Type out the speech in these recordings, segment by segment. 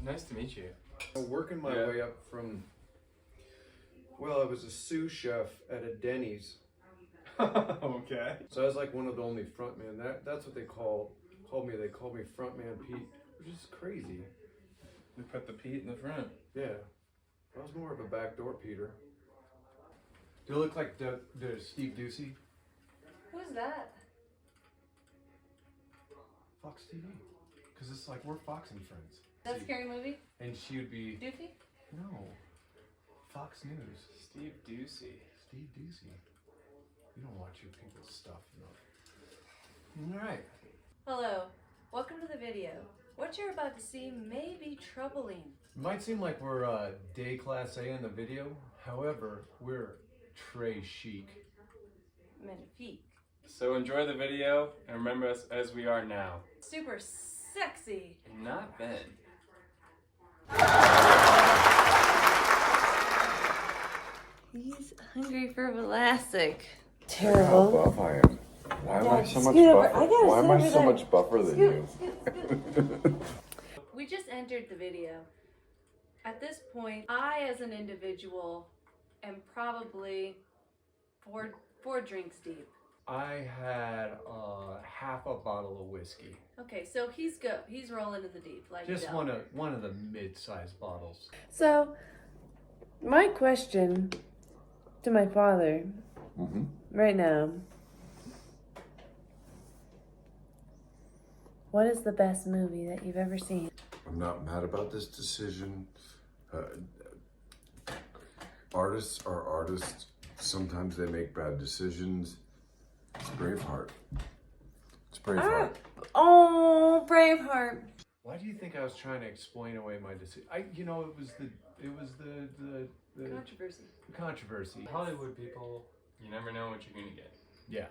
Nice to meet you. I'm working my way up from, well, I was a sous chef at a Denny's. Okay. So I was like one of the only frontmen. That's what they called me. They called me Frontman Pete, which is crazy. We put the Pete in the front. Yeah. I was more of a backdoor Peter. Do you look like the Steve Ducey? Who's that? Fox TV. Because it's like we're Fox and Friends. That scary movie? And she would be... Doofy? No. Fox News. Steve Ducey. Steve Ducey. You don't watch your people's stuff, no. Alright. Hello. Welcome to the video. What you're about to see may be troubling. It might seem like we're day class A in the video. However, we're très chic. Magnifique. So enjoy the video and remember us as we are now. Super sexy. And not then. He's hungry for Vlasic. How Terrible. buff I am. Why am I so much scoot over. buffer? I gotta Why am sit I over so there. much buffer than you? We just entered the video. At this point, I as an individual am probably four drinks deep. I had half a bottle of whiskey. Okay, so he's good. He's rolling in the deep. Like Just Del. one of the mid-sized bottles. So, my question to my father right now, what is the best movie that you've ever seen? I'm not mad about this decision. Artists are artists. Sometimes they make bad decisions. It's Braveheart. It's Braveheart. Oh, Braveheart. Why do you think I was trying to explain away my decision? It was the Controversy. controversy. Hollywood people, you never know what you're gonna get. Yeah.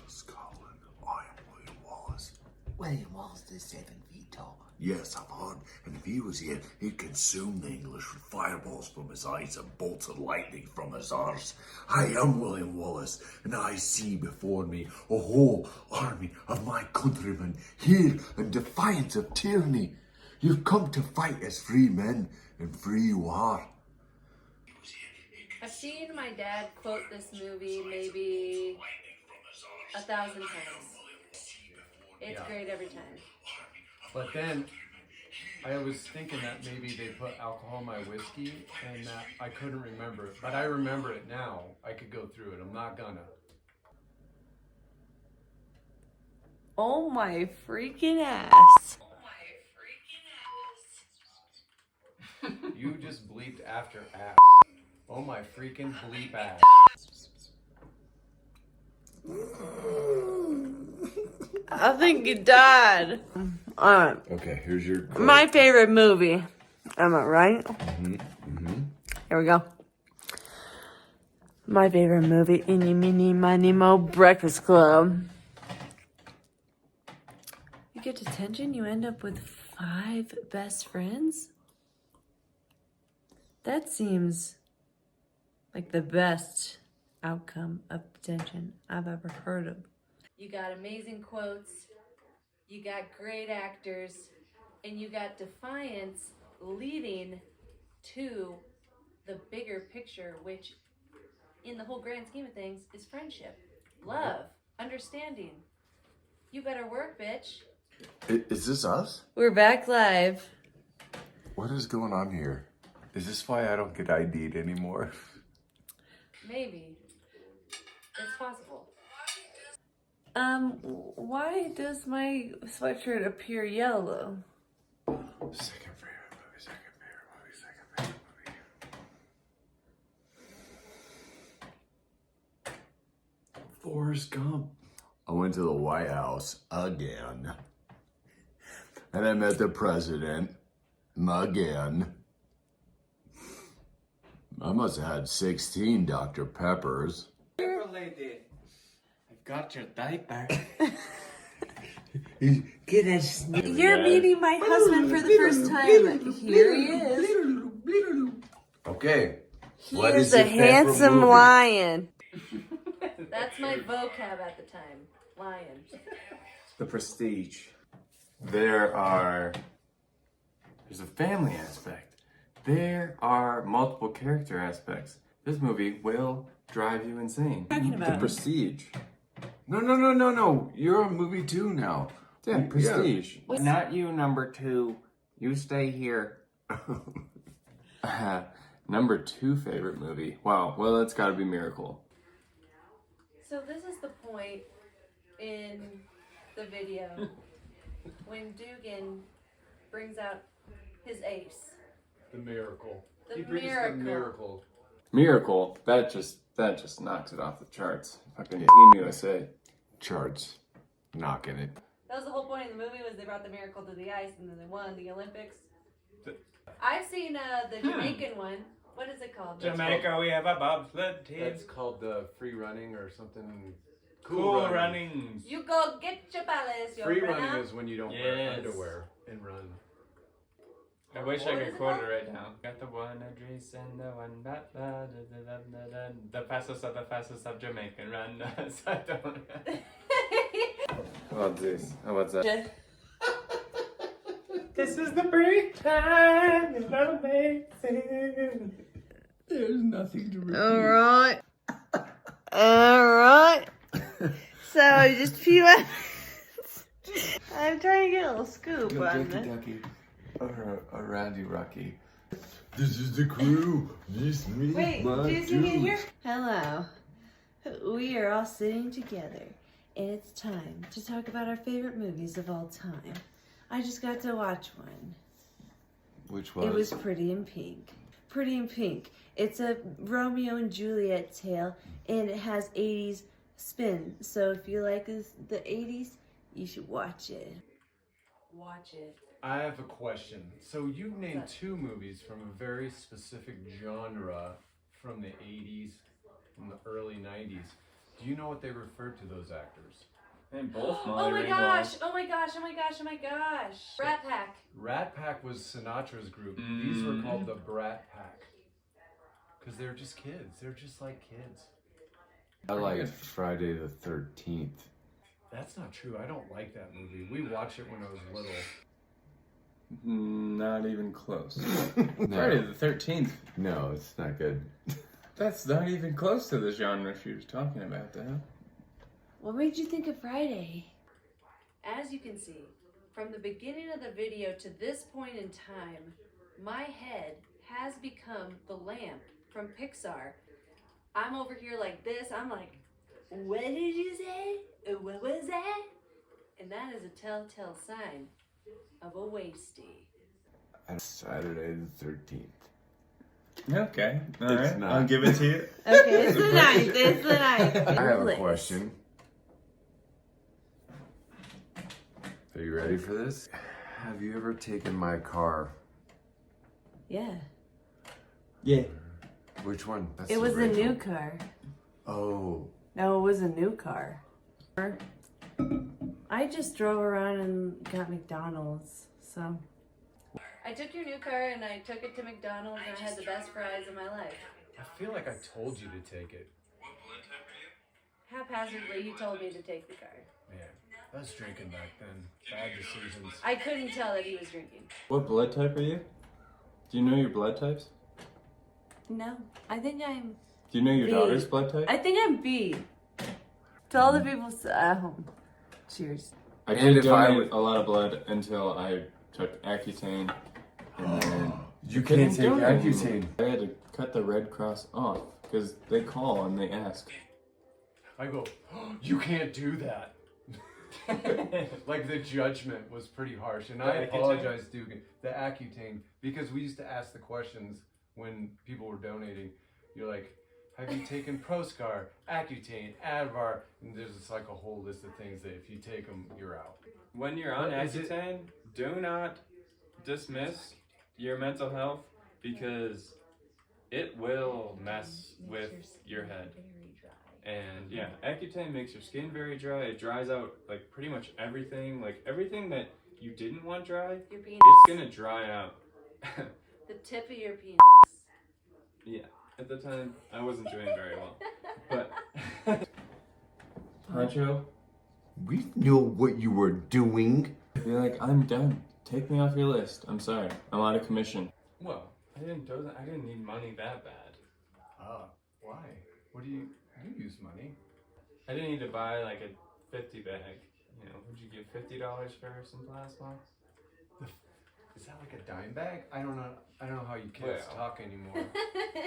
Scotland. I am William Wallace. William Wallace is 7 feet tall. Yes, I've heard. And if he was here, he'd consume the English with fireballs from his eyes and bolts of lightning from his arse. I am William Wallace, and I see before me a whole army of my countrymen here in defiance of tyranny. You've come to fight as free men in free war. I've seen my dad quote this movie maybe 1,000 times. It's great every time. But then I was thinking that maybe they put alcohol in my whiskey and that I couldn't remember it. But I remember it now. I could go through it. I'm not gonna. Oh my freaking ass. You just bleeped after ass. Oh my freaking bleep ass. I think you died. Alright. Okay, here's your quote. My favorite movie. Am I right? Here we go. My favorite movie, Eeny, Meeny, Miny, Mo, Breakfast Club. You get detention, you end up with 5 best friends? That seems like the best outcome of detention I've ever heard of. You got amazing quotes, you got great actors, and you got defiance leading to the bigger picture, which in the whole grand scheme of things is friendship, love, understanding. You better work, bitch. Is this us? We're back live. What is going on here? Is this why I don't get ID'd anymore? Maybe. It's possible. Why does my sweatshirt appear yellow? Second favorite movie. Forrest Gump. I went to the White House again. And I met the president again. I must have had 16 Dr. Peppers. Pepper lady, I've got your diaper. Get that snip. You're meeting my husband for the first time. Here he is. Okay. He What is is a your favorite handsome movie? lion. That's my vocab at the time. Lion. The Prestige. There are There's a family aspect. There are multiple character aspects. This movie will drive you insane. Talking The about Prestige. No. You're on movie 2 now. Yeah, Prestige. What's- Not you, number 2. You stay here. Number 2 favorite movie. Wow, well, that's gotta be Miracle. So this is the point in the video when Dugan brings out his ace. The miracle. The He brings miracle. the miracle. Miracle, that just knocks it off the charts. Fucking Team USA. Charts. Knocking it. That was the whole point of the movie, was they brought the miracle to the ice and then they won the Olympics. I've seen the Jamaican one. What is it called? Jamaica, we have a bobsled team. That's called the free running or something. Cool runnings. You go get your palace, your Free friend. running is when you don't wear Yes. underwear and run. I wish What I is could it quote called? it right now. Got the one address and the one the fastest of Jamaican run. I don't. How about this? How about that? This is the break time. It's amazing. There's nothing to repeat. Alright. Alright. So, just a few minutes. I'm trying to get a little scoop on this. Ducky. Or Randy Rocky. This is the crew. This me. Wait, my do you sing in here? dudes. Hello. We are all sitting together, and it's time to talk about our favorite movies of all time. I just got to watch one. Which one? It was Pretty in Pink. Pretty in Pink. It's a Romeo and Juliet tale, and it has 80s spin. So if you like the 80s, you should watch it. Watch it. I have a question. So you named 2 movies from a very specific genre from the 80s, from the early 90s. Do you know what they referred to those actors? And both Oh my gosh! Oh my gosh! Oh my gosh! Oh my gosh! Rat Pack. Rat Pack was Sinatra's group. These were called the Brat Pack. Because they're just kids. They're just like kids. I like Friday the 13th. That's not true. I don't like that movie. We watched it when I was little. Not even close. No. Friday the 13th. No, it's not good. That's not even close to the genre she was talking about, though. What made you think of Friday? As you can see, from the beginning of the video to this point in time, my head has become the lamp from Pixar. I'm over here like this. I'm like, what did you say? What was that? And that is a telltale sign of a wasty. Saturday the 13th. Okay, all It's right. not. I'll give it to you. Okay, it's the ninth. It's the ninth. I have a question. Are you ready for this? Have you ever taken my car? Yeah. Yeah. Which one? That's It the was a original. new car. Oh. No, it was a new car. I just drove around and got McDonald's, so. I took your new car and I took it to McDonald's and I had the best fries of my life. I feel like I told you to take it. Haphazardly, he told me to take the car. Man, I was drinking back then. Bad decisions. I couldn't tell that he was drinking. What blood type are you? Do you know your blood types? No, I think I'm. Do you know your B. daughter's blood type? I think I'm B. To all the people at home. Cheers. I And didn't if I donate would- a lot of blood until I took Accutane. And then You couldn't can't take donate Accutane. anymore. I had to cut the Red Cross off because they call and they ask. I go, oh, you can't do that. Like the judgment was pretty harsh, and The I Accutane? apologize, Dugan. The Accutane, because we used to ask the questions when people were donating. You're like, have you taken Proscar, Accutane, Advar, and there's just like a whole list of things that if you take them, you're out. When you're on What is it? Accutane, do not dismiss your mental health because it will mess with your head. And yeah, Accutane makes your skin very dry. It dries out like pretty much everything. Like everything that you didn't want dry, Your penis. it's gonna dry out. The tip of your penis. Yeah, at the time I wasn't doing very well. But Pancho, We know what you were doing. be like, I'm done. Take me off your list. I'm sorry. I'm out of commission. Well, I didn't need money that bad. Why? What do you use money? I didn't need to buy like a 50 bag. You know, would you give $50 for some plasma? Is that like a dime bag? I don't know how you kids Well. talk anymore.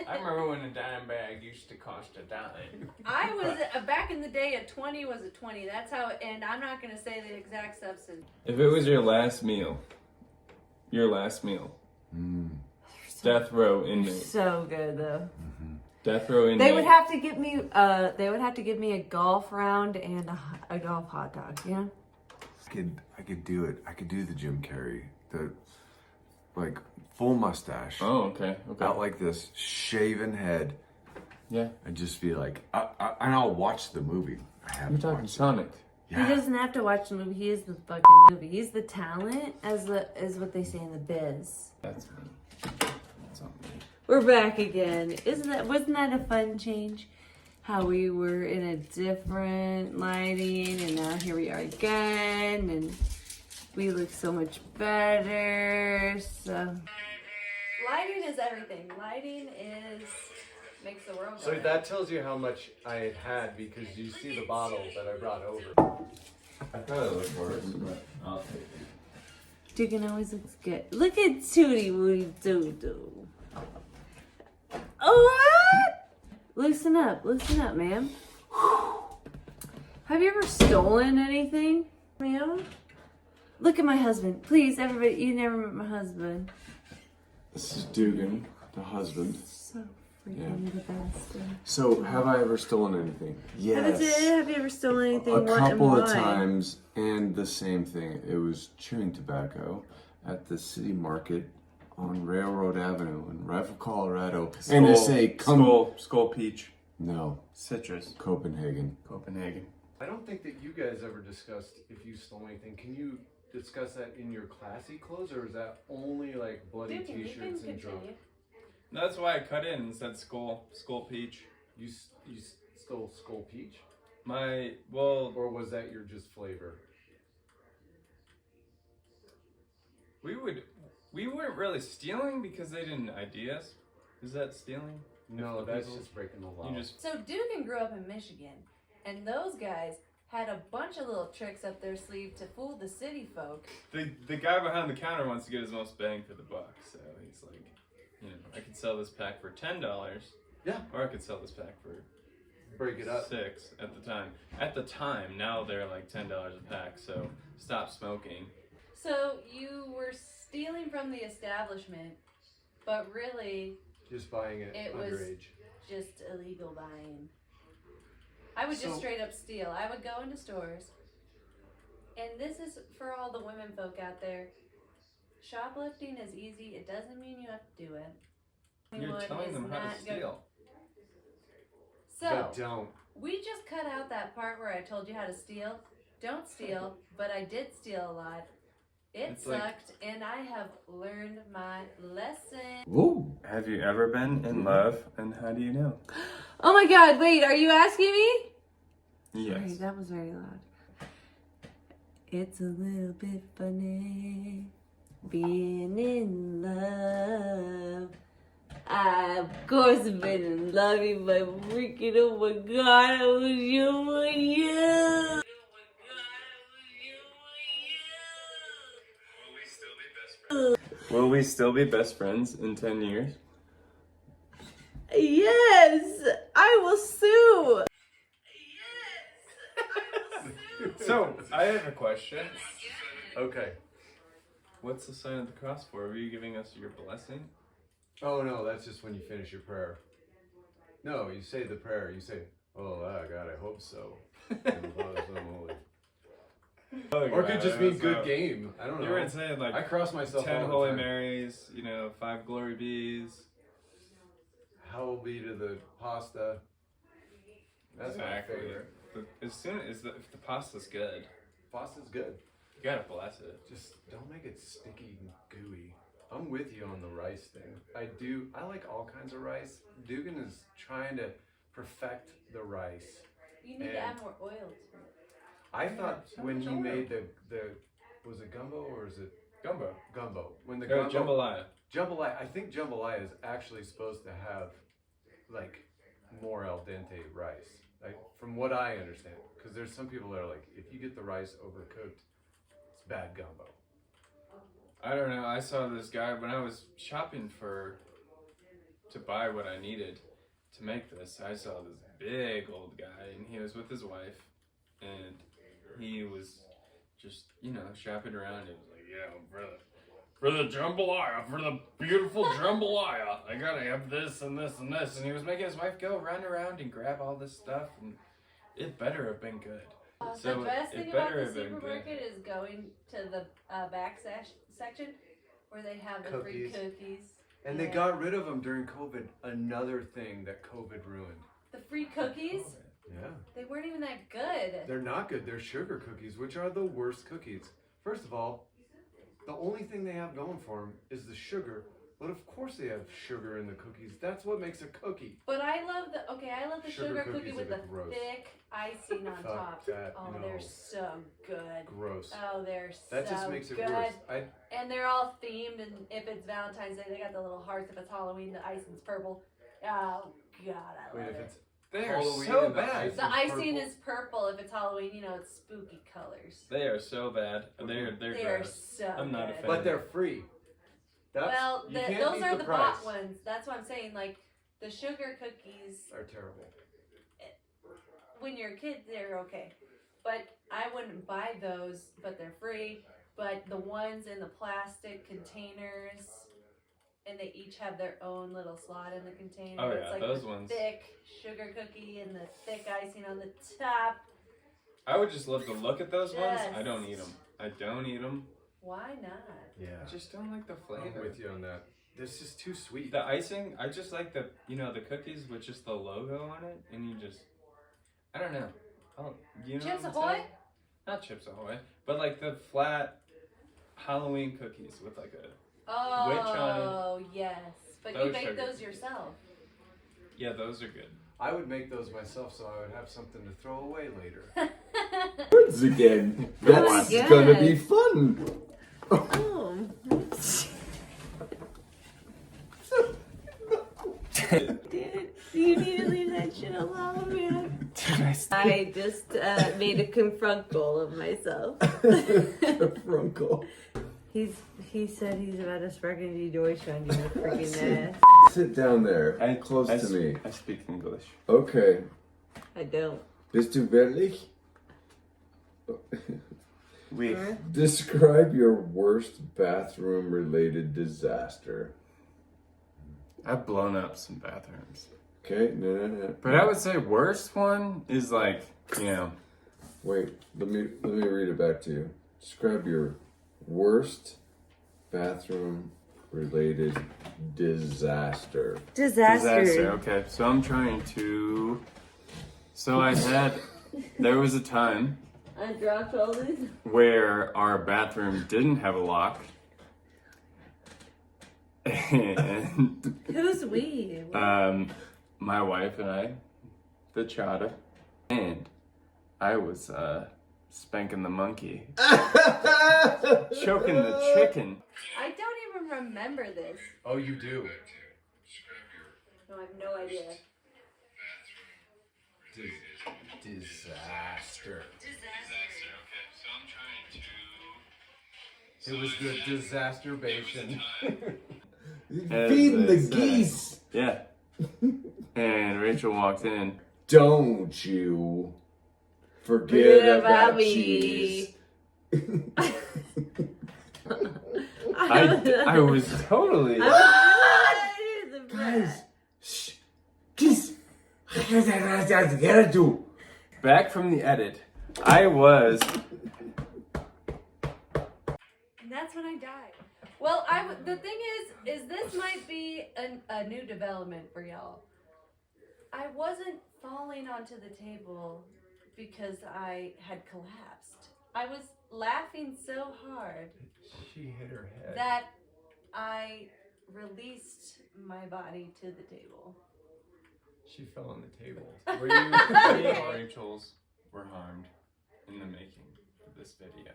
I remember when a dime bag used to cost a dime. I was back in the day. A 20 was a 20. That's how. And I'm not gonna say the exact substance. If it was your last meal, death row inmate. So good though. Death row inmate. They would have to give me a golf round and a golf hot dog. Yeah. I could do it. I could do the Jim Carrey, the like full mustache, Oh, okay. Okay. out like this, shaven head, Yeah. and just be like, and I'll watch the movie. I have You're talking Sonic. He doesn't have to watch the movie. He is the fucking movie. He's the talent, as what they say in the biz. That's me. That's not me. We're back again. Wasn't that a fun change? How we were in a different lighting, and now here we are again, and we look so much better. So Lighting is everything. Lighting makes the world go So round. that tells you how much I had because you see the bottle that I brought over. I thought it looked worse, but I'll take it. Chicken always looks good. Look at Tootie Wooty Doo Doo. What? Loosen up, ma'am. Have you ever stolen anything, ma'am? Look at my husband. Please, everybody, you never met my husband. This is Dugan, the husband. So freaking the best. So, have I ever stolen anything? Yes. Have you ever stolen anything? A What and couple of why? times, and the same thing. It was chewing tobacco at the city market on Railroad Avenue in Rifle, Colorado. And they say, come. Skull peach. No, Citrus. Copenhagen. Copenhagen. I don't think that you guys ever discussed if you stole anything. Can you discuss that in your classy clothes, or is that only like bloody Dude, you can t-shirts and drunk? continue. That's why I cut in and said skull peach. You stole Skull Peach? Or was that your just flavor? We weren't really stealing because they didn't ID us. Is that stealing? No, If the that's people- just breaking the law. You just So Dugan grew up in Michigan, and those guys had a bunch of little tricks up their sleeve to fool the city folk. the guy behind the counter wants to get his most bang for the buck, so he's like, you know, I could sell this pack for $10. Yeah. Or I could sell this pack for Break it up. $6 at the time. At the time, now they're like $10 a pack. So stop smoking. So you were stealing from the establishment, but really Just buying it It was- underage. just illegal buying. I would just So- straight up steal. I would go into stores, and this is for all the women folk out there. Shoplifting is easy. It doesn't mean you have to do it. You're Anyone telling is them how to not go- steal. So But don't. we just cut out that part where I told you how to steal. Don't steal, but I did steal a lot. It It's like- sucked, and I have learned my lesson. Whoa. Have you ever been in love, and how do you know? Oh my God! Wait, are you asking me? Sorry, Yes. that was very loud. It's a little bit funny being in love. I, of course, have been in love, but freaking, oh my God, I was you with you. Will we still be best friends in 10 years? Yes, I will sue. So, I have a question. Okay. What's the sign of the cross for? Were you giving us your blessing? Oh no, that's just when you finish your prayer. No, you say the prayer. You say, "Oh God, I hope so." Or it could just mean good game. I don't know. You were saying like I cross myself 10 all the Holy time. Marys, you know, 5 Glory Bees. How will be to the pasta? That's my favorite. If the pasta's good, Pasta's good. you gotta bless it. Just don't make it sticky and gooey. I'm with you on the rice thing. I like all kinds of rice. Dugan is trying to perfect the rice. You need to add more oil to it. I thought so when much he oil. made the was it gumbo or is it Gumbo. Gumbo. When the Oh, gumbo, jambalaya. jambalaya. I think jambalaya is actually supposed to have like more al dente rice. Like from what I understand, because there's some people that are like, if you get the rice overcooked, it's bad gumbo. I don't know. I saw this guy when I was shopping to buy what I needed to make this. I saw this big old guy, and he was with his wife, and he was just, shopping around. He was like, yeah, for the jambalaya, for the beautiful jambalaya, I gotta have this and this and this. And he was making his wife go run around and grab all this stuff, and it better have been good. The best thing about the supermarket is going to the back section where they have the free cookies. And they got rid of them during COVID. Another thing that COVID ruined. The free cookies? Yeah. They weren't even that good. They're not good. They're sugar cookies, which are the worst cookies. First of all, the only thing they have going for them is the sugar. But of course they have sugar in the cookies. That's what makes a cookie. But I love the sugar cookie with the gross. thick icing on top. That, oh, no. they're so good. Gross. Oh, they're that so just makes it good. worse. And they're all themed, and if it's Valentine's Day, they got the little hearts. If it's Halloween, the icing's purple. Oh, God, I love it. They are Halloween so and bad. The icing is purple. If it's Halloween, it's spooky colors. They are so bad. They're They are gross. so I'm not a good. fan. But they're free. Well, you can't those beat are the price. bought ones. That's what I'm saying. Like, the sugar cookies, Are terrible. when you're a kid, they're okay. But I wouldn't buy those, but they're free. But the ones in the plastic containers, and they each have their own little slot in the container. Oh, yeah, it's like those the ones. thick sugar cookie and the thick icing on the top. I would just love to look at those ones. Yes. I don't eat them. I don't eat them. Why not? Yeah. I just don't like the flavor. I'm with you on that. This is too sweet. The icing, I just like the cookies with just the logo on it, and I don't know. Chips what I'm Ahoy? saying? Not Chips Ahoy, but like the flat Halloween cookies with like a witch on it. Oh, yes. But Those you make are those good. yourself. Yeah, those are good. I would make those myself so I would have something to throw away later. Words again. That's God. gonna be fun. Oh. Dude, you need to leave that shit alone, man. I just made a confrunkle of myself. Frunkle. He said he's about to spark into Deutsch on you, freaking ass. Sit down there, close to me. I speak English. Okay. I don't. Bist du wirklich? We. Describe your worst bathroom-related disaster. I've blown up some bathrooms. Okay, no. But I would say worst one is like, Wait, let me read it back to you. Describe your worst bathroom-related disaster. Disaster. Okay, so I'm trying to. So there was a time I dropped all these. where our bathroom didn't have a lock. And Who's we? my wife and I, the chata, and I was spanking the monkey, choking the chicken. I don't even remember this. Oh, you do. No, I have no idea. Disaster. Okay, so I'm trying to. It was the disasterbation. Feeding the geese. Yeah. And Rachel walked in. Don't you forget about cheese. I was totally. Guys, shh, geese. Get do. Back from the edit, I was. And that's when I died. Well, the thing is this might be a new development for y'all. I wasn't falling onto the table because I had collapsed. I was laughing so hard She hit her head. that I released my body to the table. She fell on the table. Were you? Rachel's were harmed in the making of this video.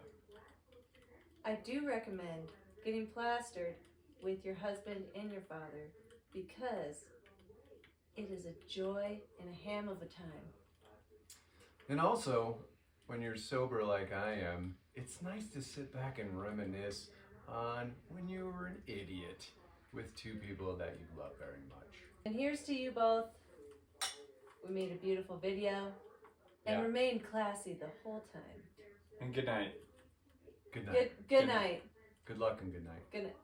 I do recommend getting plastered with your husband and your father because it is a joy and a ham of a time. And also, when you're sober like I am, it's nice to sit back and reminisce on when you were an idiot with two people that you love very much. And here's to you both. We made a beautiful video and Yeah. remained classy the whole time. And good night. Good night. Good night. Good luck and good night. Good night.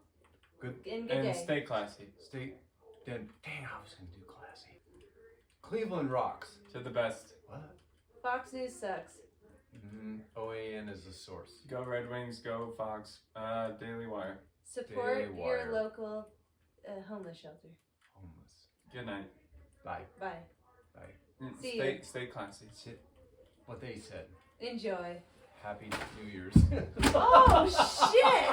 Good. And good And day. stay classy. Stay. Then, dang, I was gonna do classy. Cleveland rocks. To the best. What? Fox News sucks. OAN is the source. Go Red Wings, go Fox. Daily Wire. Support Daily your Wire. local homeless shelter. Homeless. Good night. Bye. Bye. Bye. See Stay you. stay classy. Sit. What they said. Enjoy. Happy New Year's. Oh, shit!